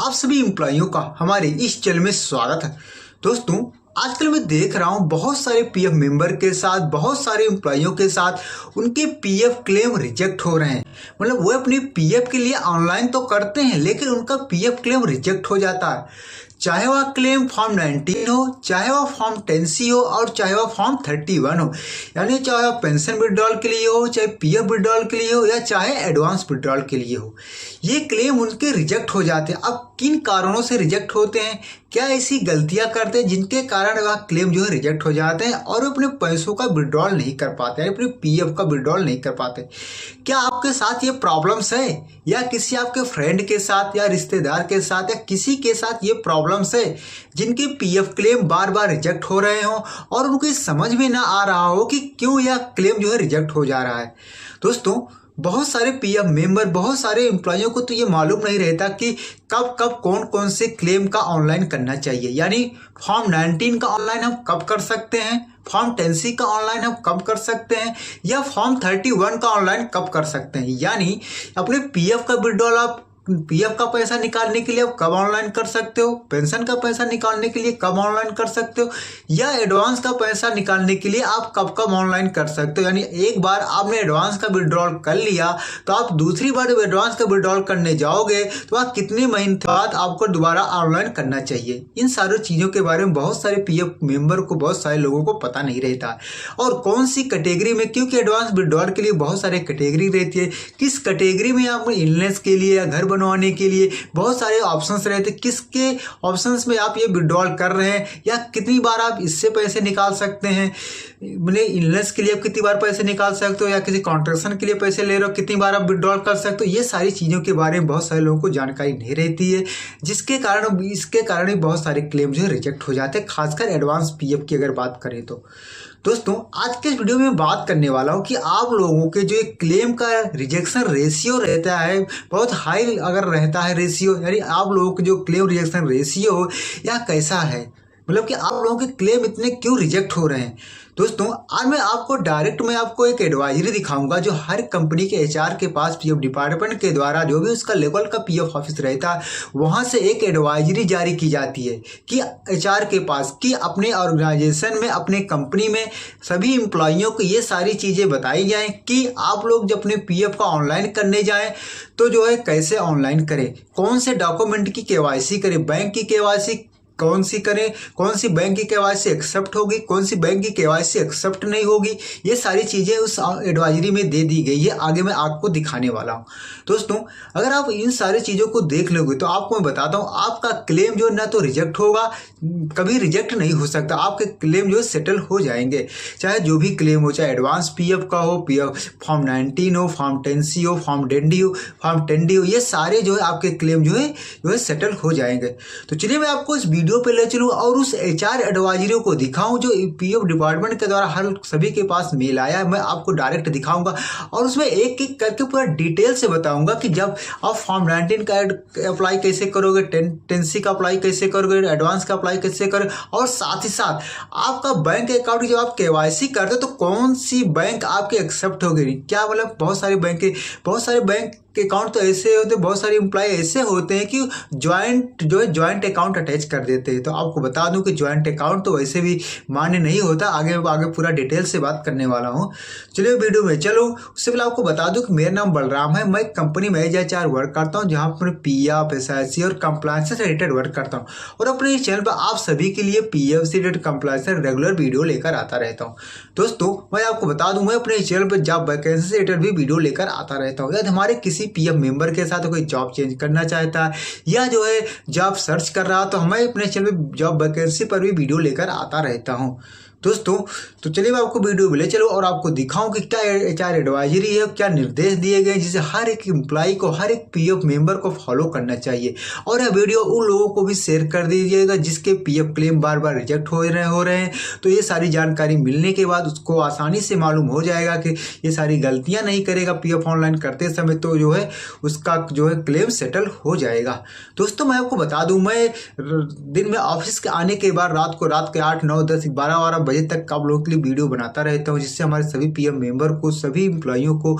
आप सभी एम्प्लॉइयों का हमारे इस चैनल में स्वागत है। दोस्तों, आजकल मैं देख रहा हूँ बहुत सारे पीएफ मेंबर के साथ, बहुत सारे एम्प्लॉइयों के साथ उनके पीएफ क्लेम रिजेक्ट हो रहे हैं। मतलब वो अपनी पीएफ के लिए ऑनलाइन तो करते हैं लेकिन उनका पीएफ क्लेम रिजेक्ट हो जाता है। चाहे वह क्लेम फॉर्म 19 हो, चाहे वह फॉर्म 10C हो और चाहे वह फॉर्म 31 हो, यानी चाहे वह पेंशन विड्रॉल के लिए हो, चाहे पीएफ विड्रॉल के लिए हो या चाहे एडवांस विड्रॉल के लिए हो, ये क्लेम उनके रिजेक्ट हो जाते हैं। अब किन कारणों से रिजेक्ट होते हैं, क्या ऐसी गलतियां करते हैं जिनके कारण वह क्लेम जो है रिजेक्ट हो जाते हैं और अपने पैसों का विड्रॉल नहीं कर पाते, अपने पीएफ का विड्रॉल नहीं कर पाते। क्या आपके साथ ये प्रॉब्लम्स है या किसी आपके फ्रेंड के साथ या रिश्तेदार के साथ या किसी के साथ ये प्रॉब्लम्स है जिनके पीएफ क्लेम बार बार रिजेक्ट हो रहे हो और उनको समझ में ना आ रहा हो कि क्यों यह क्लेम जो है रिजेक्ट हो जा रहा है। दोस्तों, बहुत सारे पीएफ मेंबर, बहुत सारे एम्प्लॉइयों को तो ये मालूम नहीं रहता कि कब कब कौन कौन से क्लेम का ऑनलाइन करना चाहिए। यानी फॉर्म 19 का ऑनलाइन हम कब कर सकते हैं, फॉर्म 10C का ऑनलाइन हम कब कर सकते हैं या फॉर्म 31 का ऑनलाइन कब कर सकते हैं। यानी अपने पीएफ का विड्रॉल आप पीएफ का पैसा निकालने के लिए आप कब ऑनलाइन कर सकते हो, पेंशन का पैसा निकालने के लिए कब ऑनलाइन कर सकते हो या एडवांस का पैसा निकालने के लिए आप कब कब ऑनलाइन कर सकते हो। यानी एक बार आपने एडवांस का विड्रॉल कर लिया तो आप दूसरी बार जब एडवांस का विड्रॉल करने जाओगे तो आप कितने महीने बाद आपको दोबारा ऑनलाइन करना चाहिए। इन सारी चीज़ों के बारे में बहुत सारे पीएफ मेंबर को, बहुत सारे लोगों को पता नहीं रहता। और कौन सी कैटेगरी में, क्योंकि एडवांस विड्रॉल के लिए बहुत सारे कैटेगरी रहती है, किस कैटेगरी में आप इलनेस के लिए या घर बनवाने के लिए बहुत सारे ऑप्शंस रहते हैं, किसके ऑप्शंस में आप ये विड्रॉल कर रहे हैं या कितनी बार आप इससे पैसे निकाल सकते हैं। मतलब इलनेस के लिए आप कितनी बार पैसे निकाल सकते हो या किसी कॉन्ट्रैक्शन के लिए पैसे ले रहे हो, कितनी बार आप विड्रॉल कर सकते हो। ये सारी चीज़ों के बारे में बहुत सारे लोगों को जानकारी नहीं रहती है, जिसके कारण इसके कारण भी बहुत सारे क्लेम जो है रिजेक्ट हो जाते हैं, खासकर एडवांस पीएफ की अगर बात करें तो। दोस्तों, आज के इस वीडियो में बात करने वाला हूँ कि आप लोगों के जो एक क्लेम का रिजेक्शन रेशियो रहता है, बहुत हाई अगर रहता है रेशियो, यानी आप लोगों के जो क्लेम रिजेक्शन रेशियो या कैसा है, मतलब कि आप लोगों के क्लेम इतने क्यों रिजेक्ट हो रहे हैं। दोस्तों, आज मैं आपको एक एडवाइजरी दिखाऊंगा जो हर कंपनी के एचआर के पास पीएफ डिपार्टमेंट के द्वारा जो भी उसका लेवल का पीएफ ऑफिस रहता है वहां से एक एडवाइजरी जारी की जाती है कि एचआर के पास कि अपने ऑर्गेनाइजेशन में, अपने कंपनी में सभी एम्प्लॉइयों को ये सारी चीज़ें बताई जाएं कि आप लोग जब अपने पीएफ का ऑनलाइन करने जाएं तो जो है कैसे ऑनलाइन करें, कौन से डॉक्यूमेंट की केवाईसी करें, बैंक की केवाईसी कौन सी करें, कौन सी बैंक की केवाईसी एक्सेप्ट होगी, कौन सी बैंक की केवाईसी एक्सेप्ट नहीं होगी। ये सारी चीज़ें उस एडवाइजरी में दे दी गई है, आगे मैं आपको दिखाने वाला हूँ। दोस्तों, अगर आप इन सारी चीज़ों को देख लोगे तो आपको मैं बताता हूँ आपका क्लेम जो ना तो रिजेक्ट होगा, कभी रिजेक्ट नहीं हो सकता, आपके क्लेम जो है सेटल हो जाएंगे। चाहे जो भी क्लेम हो, चाहे एडवांस पीएफ का हो, पीएफ फॉर्म 19 हो, फॉर्म 10C हो, फॉर्म 10D हो, ये सारे जो है आपके क्लेम जो है सेटल हो जाएंगे। तो चलिए मैं आपको इस वीडियो पे ले चलूँ और उस एचआर एडवाइजरी को दिखाऊं जो पीएफ डिपार्टमेंट के द्वारा हर सभी के पास मेल आया है। मैं आपको डायरेक्ट दिखाऊंगा और उसमें एक एक करके पूरा डिटेल से बताऊंगा कि जब आप फॉर्म 19 का अप्लाई कैसे करोगे, 10C का अप्लाई कैसे करोगे, एडवांस का अप्लाई कैसे करोगे, और साथ ही साथ आपका बैंक अकाउंट जब आप केवाईसी करते हो तो कौन सी बैंक आपके एक्सेप्ट होगी। क्या मतलब बहुत सारे बैंक के अकाउंट तो ऐसे होते, बहुत सारे एम्प्लॉय ऐसे होते हैं कि ज्वाइंट अकाउंट अटैच कर देते हैं। तो आपको बता दूं कि ज्वाइंट अकाउंट तो वैसे भी मान्य नहीं होता। आगे पूरा डिटेल से बात करने वाला हूं। चलिए वीडियो में चलो। उससे पहले आपको बता दूं कि मेरा नाम बलराम है, मैं कंपनी में एज एचआर वर्क करता हूँ जहाँ पर पीएफ, एसआईसी और कंप्लायंस से रिलेटेड वर्क करता हूँ और अपने इस चैनल पर आप सभी के लिए पीएफ से रिलेटेड कंप्लायंस से रेगुलर वीडियो लेकर आता रहता हूँ। दोस्तों, मैं आपको बता दूं मैं अपने इस चैनल पर जॉब वैकेंसी से रिलेटेड भी वीडियो लेकर आता रहता हूँ। यदि हमारे किसी पीएफ मेंबर के साथ कोई जॉब चेंज करना चाहता है या जो है जॉब सर्च कर रहा तो मैं अपने चैनल पे जॉब वैकेंसी पर भी वीडियो लेकर आता रहता हूं। दोस्तों, तो चलिए मैं आपको वीडियो में ले चलो और आपको दिखाऊं कि क्या एचआर एडवाइजरी है, क्या निर्देश दिए गए जिसे हर एक एम्प्लॉय को, हर एक पीएफ मेंबर को फॉलो करना चाहिए। और यह वीडियो उन लोगों को भी शेयर कर दीजिएगा जिसके पीएफ क्लेम बार बार रिजेक्ट हो रहे हैं। तो ये सारी जानकारी मिलने के बाद उसको आसानी से मालूम हो जाएगा कि ये सारी गलतियां नहीं करेगा पीएफ ऑनलाइन करते समय, तो जो है उसका जो है क्लेम सेटल हो जाएगा। दोस्तों, मैं आपको बता दूं मैं दिन में ऑफिस के आने के बाद रात के 8, 9, 10, 12 बजे तक आप लोगों के लिए वीडियो बनाता रहता हूं जिससे हमारे सभी पीएफ मेंबर को, सभी एम्प्लॉइयों को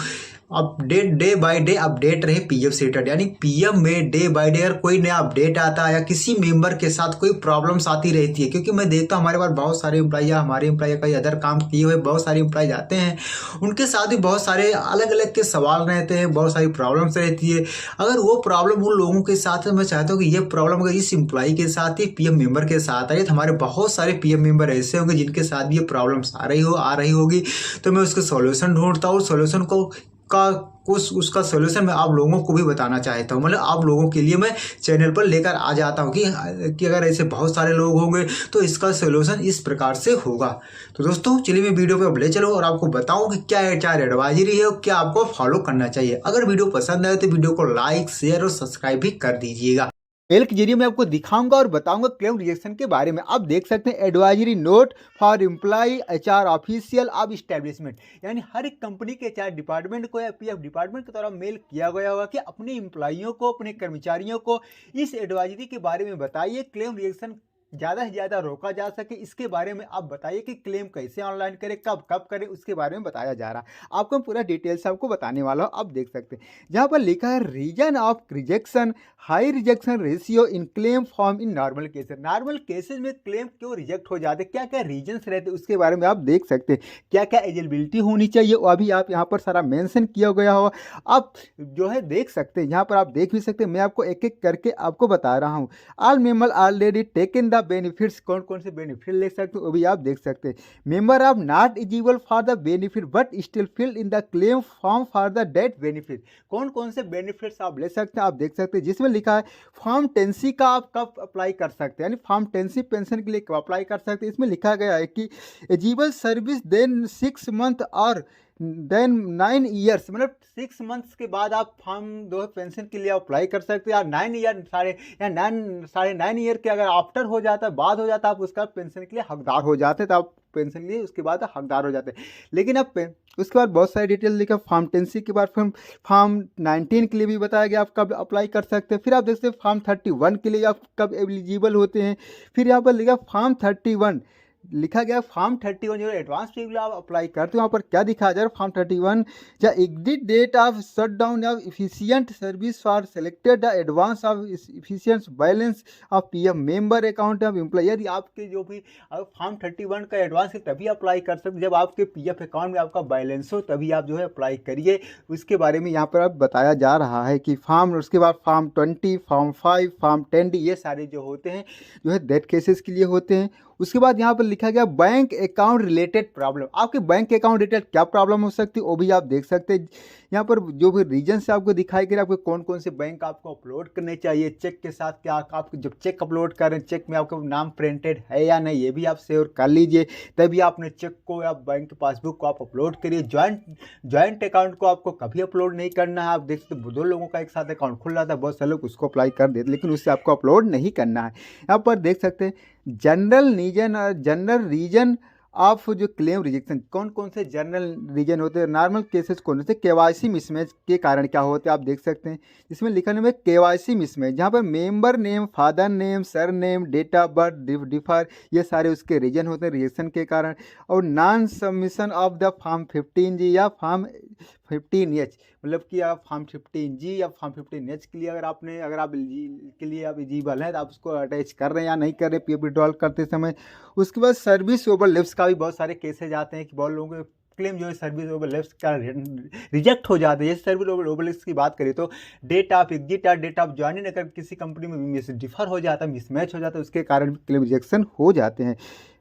update day by day update रहे पीएफ स्टेटस, यानी पीएफ में डे बाय डे अगर कोई नया अपडेट आता है या किसी मेंबर के साथ कोई प्रॉब्लम्स आती रहती है, क्योंकि मैं देखता हूँ हमारे पास बहुत सारे एम्प्लॉय या हमारे एम्प्लॉय कई अदर काम किए हुए बहुत सारे एम्प्लॉय जाते हैं, उनके साथ भी बहुत सारे अलग अलग के सवाल रहते हैं, बहुत सारी प्रॉब्लम्स रहती है। अगर वो प्रॉब्लम उन लोगों के साथ है, मैं चाहता हूँ कि ये प्रॉब्लम अगर इस एम्प्लॉय के साथ ही पीएफ मेंबर के साथ आई तो हमारे बहुत सारे पीएफ मेंबर ऐसे होंगे जिनके साथ भी ये प्रॉब्लम्स आ रही होगी, तो मैं उसका सॉल्यूशन ढूंढता हूँ। सॉल्यूशन को का उसका सोल्यूशन मैं आप लोगों को भी बताना चाहता हूँ, मतलब आप लोगों के लिए मैं चैनल पर लेकर आ जाता हूँ कि अगर ऐसे बहुत सारे लोग होंगे तो इसका सोल्यूशन इस प्रकार से होगा। तो दोस्तों चलिए मैं वीडियो पे अब ले चलो और आपको बताऊं कि क्या एचआर एडवाइजरी है और क्या आपको फॉलो करना चाहिए। अगर वीडियो पसंद आए तो वीडियो को लाइक शेयर और सब्सक्राइब भी कर दीजिएगा। मेल के जरिए मैं आपको दिखाऊंगा और बताऊंगा क्लेम रिजेक्शन के बारे में। आप देख सकते हैं advisory note for employ HR official of establishment, यानी हर एक कंपनी के एचआर डिपार्टमेंट को या पीएफ डिपार्टमेंट की तरफ मेल किया गया होगा कि अपने एम्प्लॉइयों को, अपने कर्मचारियों को इस एडवाइजरी के बारे में बताइए, क्लेम रिजेक्शन ज़्यादा से ज़्यादा रोका जा सके। इसके बारे में आप बताइए कि क्लेम कैसे ऑनलाइन करें, कब कब करें, उसके बारे में बताया जा रहा है। आपको पूरा डिटेल्स आपको बताने वाला हूँ। आप देख सकते हैं जहाँ पर लिखा है reason of rejection, high rejection ratio in claim form in normal cases. Normal cases में क्लेम क्यों रिजेक्ट हो जाते, क्या क्या रीजन्स रहते हैं उसके बारे में आप देख सकते हैं। क्या क्या एलिजिबिलिटी होनी चाहिए वो अभी आप यहाँ पर सारा मेंशन किया गया हो। आप जो है देख सकते हैं, यहाँ पर आप देख भी सकते हैं। मैं आपको एक एक करके आपको बता रहा हूँ। All member already taken the benefits, कौन कौन से बेनिफिट ले सकते हो वो भी आप देख सकते हैं। Member of not eligible for the benefit but still filled in the claim form for the date benefit, कौन कौन से बेनिफिट्स आप ले सकते हैं आप देख सकते हैं। जिसमें लिखा है फॉर्म 10C का आप कब अप्लाई कर सकते हैं, यानी फॉर्म 10C पेंशन के लिए कब अप्लाई कर सकते हैं। इसमें लिखा गया है कि एलिजिबल सर्विस देन 6 मंथ और देन 9 ईयर्स, मतलब 6 मंथ्स के बाद आप फॉर्म दो पेंशन के लिए अप्लाई कर सकते हैं। या 9 ईयर साढ़े 9 ईयर के अगर आफ्टर हो जाता है, बाद हो जाता है, आप उसका पेंशन के लिए हकदार हो जाते हैं, तो आप पेंशन के लिए उसके बाद हकदार हो जाते हैं। लेकिन अब उसके बाद बहुत सारी डिटेल लिखा फॉर्म 10C के बाद फिर फॉर्म 19 के लिए भी बताया गया आप कब अप्लाई कर सकते हैं। फिर आप देखते हैं फॉर्म 31 के लिए आप कब एलिजिबल होते हैं। फिर यहाँ पर लिखा फॉर्म 31 लिखा गया फॉर्म 31 जो एडवांस पे आप अप्लाई करते हो, वहाँ पर क्या दिखाया जा रहा है फॉर्म 31 या exit date of shut down of efficient service for selected the advance of efficient balance of PF member account of employ. यदि आपके जो भी फॉर्म 31 का एडवांस है तभी अप्लाई कर सकते, जब आपके पीएफ अकाउंट में आपका बैलेंस हो तभी आप जो है अप्लाई करिए। उसके बारे में यहाँ पर अब बताया जा रहा है कि फॉर्म, उसके बाद फॉर्म 20, फॉर्म 5, फॉर्म 10D ये सारे जो होते हैं जो है डेथ केसेस के लिए होते हैं। उसके बाद यहाँ पर लिखा गया बैंक अकाउंट रिलेटेड प्रॉब्लम, आपके बैंक अकाउंट रिलेटेड क्या प्रॉब्लम हो सकती है वो भी आप देख सकते हैं। यहाँ पर जो भी रीजन से आपको दिखाई दे रहा है आपको कौन कौन से बैंक आपको अपलोड करने चाहिए, चेक के साथ क्या आप जब चेक अपलोड कर रहे हैं चेक में आपका नाम प्रिंटेड है या नहीं ये भी आप शेयर कर लीजिए, तभी आपने चेक को या बैंक पासबुक को आप अपलोड करिए। ज्वाइंट अकाउंट को आपको कभी अपलोड नहीं करना है। आप देख सकते दो लोगों का एक साथ अकाउंट खुल रहा था, बहुत सारे लोग उसको अप्लाई कर देते, लेकिन उससे आपको अपलोड नहीं करना है। यहाँ पर देख सकते हैं जनरल रीजन ऑफ जो क्लेम रिजेक्शन, कौन कौन से जनरल रीजन होते हैं, नॉर्मल केसेस कौन होते हैं, केवाईसी मिसमैच के कारण क्या होते हैं आप देख सकते हैं। इसमें लिखा है केवाईसी मिसमैच, जहाँ पर member name, father name, surname, date of birth differ, ये सारे उसके रीजन होते हैं रिजेक्शन के कारण। और non submission of the form 15G या फॉर्म 15H, मतलब कि आप फॉर्म 15G या फॉर्म 15H के लिए अगर आप के लिए आप एलिजिबल हैं तो आप उसको अटैच कर रहे हैं या नहीं कर रहे पीएफ विड्रॉल करते समय। उसके बाद सर्विस ओवरलैप्स का भी बहुत सारे केसेज आते हैं कि बहुत लोगों के क्लेम जो है सर्विस ओवरलैप्स का रिजेक्ट हो जाते हैं। जैसे सर्विस ओवरलैप्स की बात करें तो डेट ऑफ एग्जिट और डेट ऑफ ज्वाइनिंग अगर किसी कंपनी में डिफर हो जाता है, मिसमैच हो जाता है, उसके कारण क्लेम रिजेक्शन हो जाते हैं।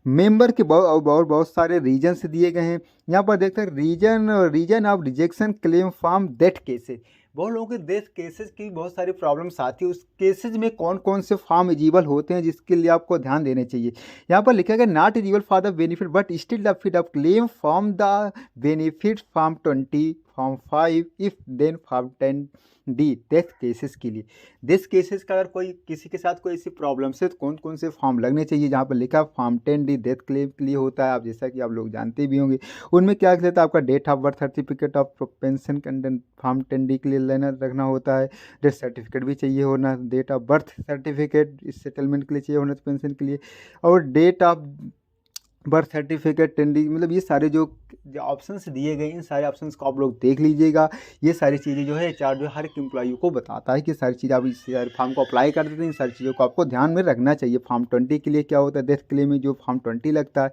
मेंबर के बहुत सारे रीजन दिए गए हैं। यहाँ पर देखते हैं reason of rejection claim form date cases, बहुत लोगों के डेथ केसेस की बहुत सारी प्रॉब्लम्स आती है। उस केसेज में कौन कौन से फॉर्म एलिजिबल होते हैं जिसके लिए आपको ध्यान देने चाहिए। यहाँ पर लिखा गया not eligible for the benefit but still the fit of claim form the benefit form 20, form 5 if then form 10D death cases के लिए। डेथ केसेस का अगर कोई किसी के साथ कोई ऐसी प्रॉब्लम है तो कौन कौन से फॉर्म लगने चाहिए, जहाँ पर लिखा फॉर्म 10D डेथ क्लेम के लिए होता है। आप जैसा कि आप लोग जानते भी होंगे उनमें क्या रहता है, आपका date of birth certificate of pension content form 10D के लिए लेना रखना होता है। डेथ सर्टिफिकेट भी चाहिए होना, डेट ऑफ बर्थ सर्टिफिकेट इस सेटलमेंट के लिए चाहिए होना पेंशन के लिए, और date of birth certificate, 10D, मतलब ये सारे जो ऑप्शंस दिए गए, इन सारे ऑप्शंस को आप लोग देख लीजिएगा। ये सारी चीज़ें जो है एचआर जो है हर एक एम्प्लॉई को बताता है कि सारी चीज़ें आप इस फॉर्म को अप्लाई कर देते हैं। इन सारी चीज़ों को आपको ध्यान में रखना चाहिए। फॉर्म 20 के लिए क्या होता है, डेथ के लिए में जो फॉर्म 20 लगता है,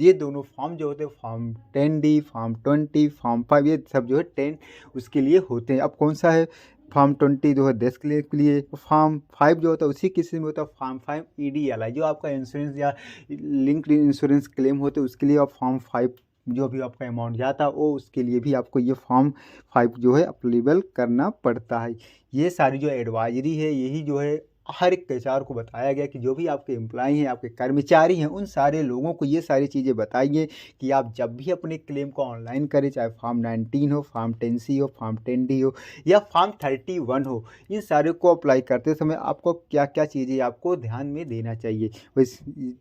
ये दोनों फॉर्म जो होते हैं, फॉर्म 10D, फॉर्म 20, फॉर्म 5, ये सब जो है 10 उसके लिए होते हैं। अब कौन सा है, फॉर्म 20 जो है डेस्क के लिए, फॉर्म 5 जो होता है उसी किसी में होता है, फॉर्म 5 EDLI जो आपका इंश्योरेंस या लिंक्ड इंश्योरेंस क्लेम होते हैं उसके लिए। और फॉर्म 5 जो भी आपका अमाउंट जाता है वो, उसके लिए भी आपको ये फॉर्म 5 जो है अप्लीबल करना पड़ता है। ये सारी जो एडवाइजरी है, यही जो है हर एक एचआर को बताया गया कि जो भी आपके एम्प्लॉई हैं, आपके कर्मचारी हैं, उन सारे लोगों को ये सारी चीज़ें बताइए कि आप जब भी अपने क्लेम को ऑनलाइन करें, चाहे फॉर्म 19 हो, फॉर्म 10C हो, फॉर्म 10D हो या फॉर्म 31 हो, इन सारे को अप्लाई करते समय आपको क्या क्या चीज़ें आपको ध्यान में देना चाहिए।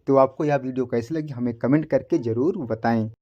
तो आपको यह वीडियो कैसी लगी हमें कमेंट करके ज़रूर बताएं।